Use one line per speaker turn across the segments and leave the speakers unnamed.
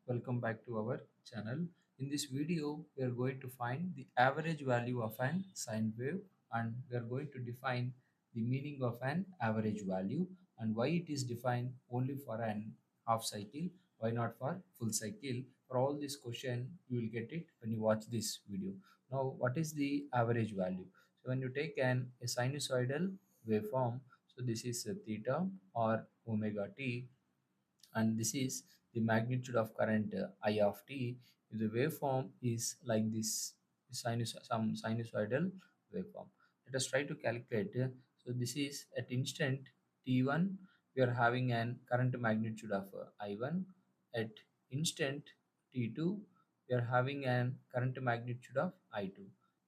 welcome back to our channel. In this video, we are going to find the average value of an sine wave and we are going to define the meaning of an average value and why it is defined only for an half cycle, why not for full cycle. For all this question, you will get it when you watch this video. Now, what is the average value? So when you take a sinusoidal waveform, so this is a theta or omega t, and this is the magnitude of current I of t. If the waveform is like this, some sinusoidal waveform, let us try to calculate. So this is at instant t1, we are having an current magnitude of I1. At instant t2, we are having an current magnitude of I2.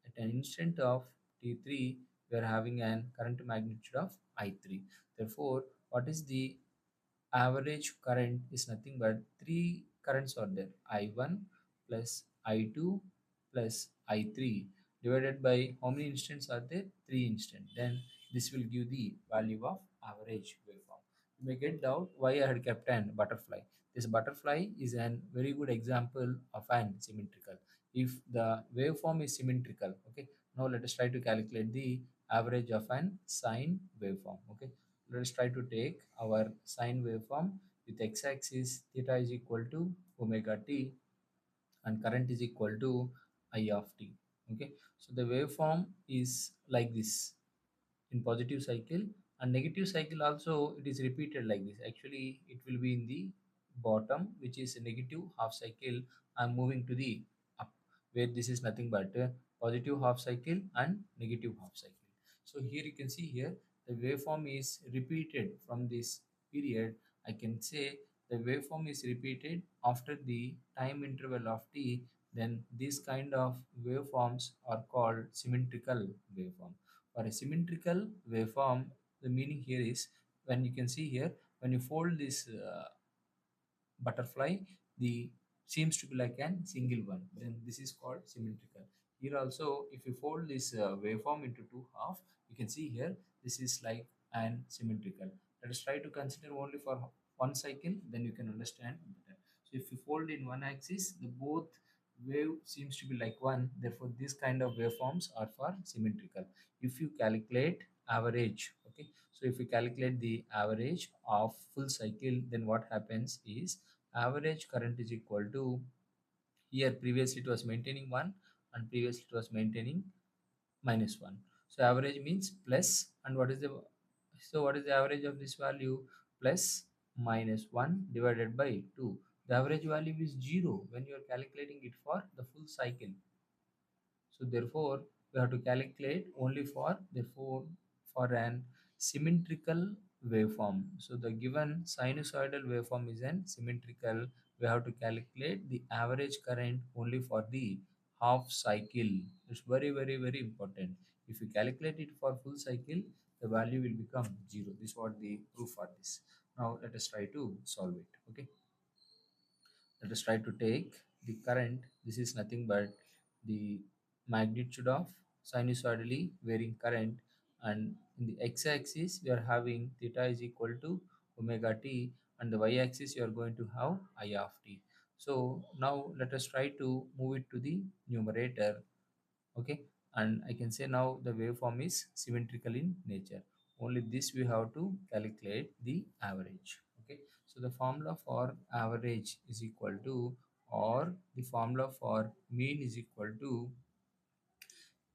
At an instant of t3, we are having an current magnitude of I3. Therefore, what is the average current is nothing but three currents are there: I1 plus I2 plus I3 divided by how many instants are there? 3 instants. Then this will give the value of average waveform. You may get doubt why I had kept an butterfly. This butterfly is a very good example of an symmetrical. If the waveform is symmetrical, okay. Now let us try to calculate the average of an sine waveform. Okay, let us try to take our sine waveform with x-axis theta is equal to omega t and current is equal to I of t. Okay, so the waveform is like this in positive cycle, and negative cycle also it is repeated like this. Actually, it will be in the bottom, which is a negative half cycle. I'm moving to the up, where this is nothing but positive half cycle and negative half cycle. So here you can see here the waveform is repeated from this period. I can say the waveform is repeated after the time interval of t. Then these kind of waveforms are called symmetrical waveform. For a symmetrical waveform, the meaning here is, when you can see here, when you fold this butterfly, the seems to be like an single one, then this is called symmetrical. Here also, if you fold this waveform into two half, you can see here this is like an symmetrical. Let us try to consider only for one cycle, then you can understand better. So if you fold in one axis, the both wave seems to be like one, therefore this kind of waveforms are for symmetrical. If you calculate average, okay, so if you calculate the average of full cycle, then what happens is average current is equal to, here previously it was maintaining 1 and previously it was maintaining -1. So average means plus, and what is the average of this value? Plus -1 divided by 2. The average value is 0 when you are calculating it for the full cycle. So therefore, we have to calculate only for, therefore, for an symmetrical waveform. So the given sinusoidal waveform is an symmetrical. We have to calculate the average current only for the half cycle. It's very important. If you calculate it for full cycle, the value will become 0. This is what the proof for this. Now let us try to solve it. Okay. Let us try to take the current. This is nothing but the magnitude of sinusoidally varying current, and in the x-axis we are having theta is equal to omega t, and the y-axis you are going to have I of t. So now let us try to move it to the numerator. Okay, and I can say now the waveform is symmetrical in nature. Only this we have to calculate the average. Okay, so the formula for average is equal to, or the formula for mean is equal to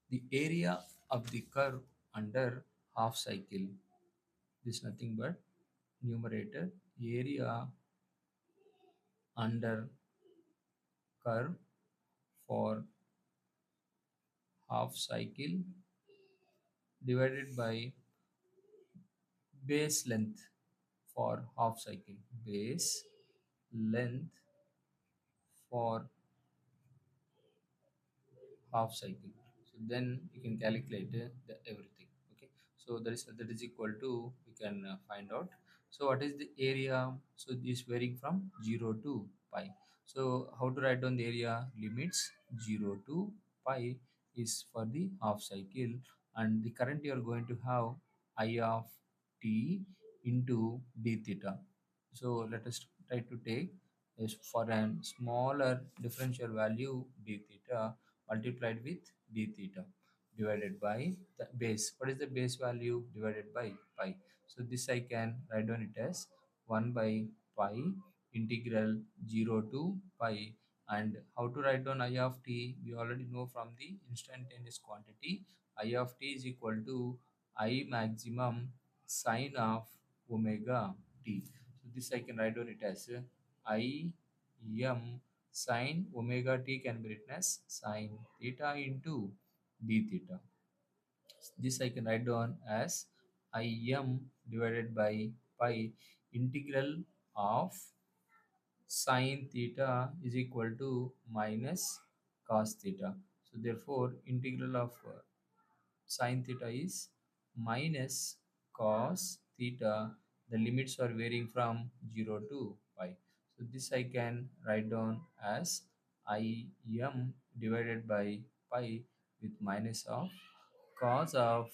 the area of the curve under half cycle. This is nothing but numerator, area under curve for half cycle divided by base length for half cycle, base length for half cycle. So then you can calculate the everything. Okay, so that is equal to, we can find out. So what is the area? So this varying from 0 to pi. So how to write down the area? Limits 0 to pi is for the half cycle, and the current you are going to have I of t into d theta. So let us try to take is for a smaller differential value d theta multiplied with d theta divided by the base. What is the base value? Divided by pi. So this I can write down it as 1 by pi integral 0 to pi. And how to write down I of t? We already know from the instantaneous quantity. I of t is equal to I maximum sine of omega t. So this I can write down it as I m sine omega t can be written as sine theta into d theta. This I can write down as Im divided by pi integral of sine theta is equal to minus cos theta. So therefore integral of sine theta is minus cos theta. The limits are varying from 0 to pi. So this I can write down as Im divided by pi with minus of cos of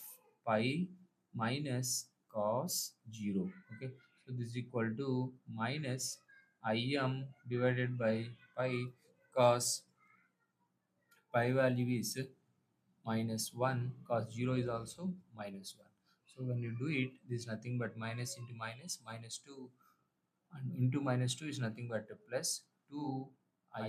pi minus cos 0. Okay, so this is equal to minus Im divided by pi. Cos pi value is minus 1, cos 0 is also minus 1. So when you do it, this is nothing but minus into minus, minus 2, and into minus 2 is nothing but a plus 2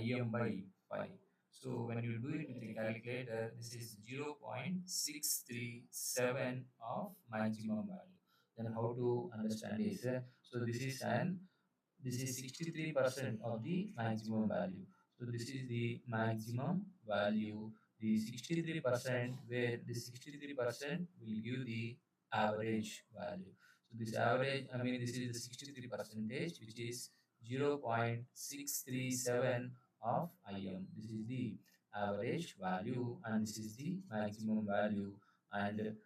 Im by 5. So when you do it with a calculator, this is 0.637 of maximum value. Then how to understand is, so this is 63% of the maximum value. So this is the maximum value, the 63%, where the 63% will give the average value. So this average, I mean, this is the 63 percentage, which is 0.637 of IM. This is the average value, and this is the maximum value, and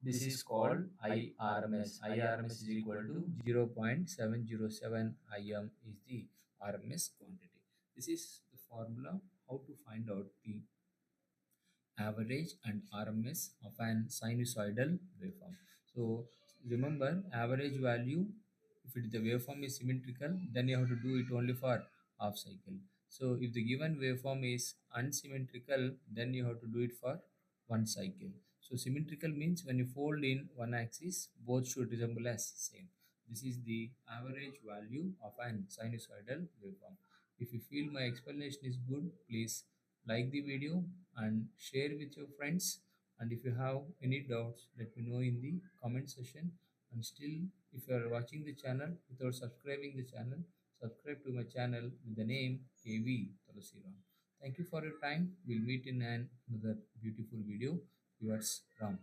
this is called IRMS. IRMS is equal to 0.707 IM is the RMS quantity. This is the formula how to find out the average and RMS of an sinusoidal waveform. So remember, average value, if it, the waveform is symmetrical, then you have to do it only for half cycle. So if the given waveform is unsymmetrical, then you have to do it for one cycle. So symmetrical means when you fold in one axis, both should resemble as same. This is the average value of an sinusoidal waveform. If you feel my explanation is good, please like the video and share with your friends. And if you have any doubts, let me know in the comment section. And still, if you are watching the channel without subscribing the channel, subscribe to my channel with the name Thulasi Ram. Thank you for your time. We'll meet in another beautiful video. Yours Ram.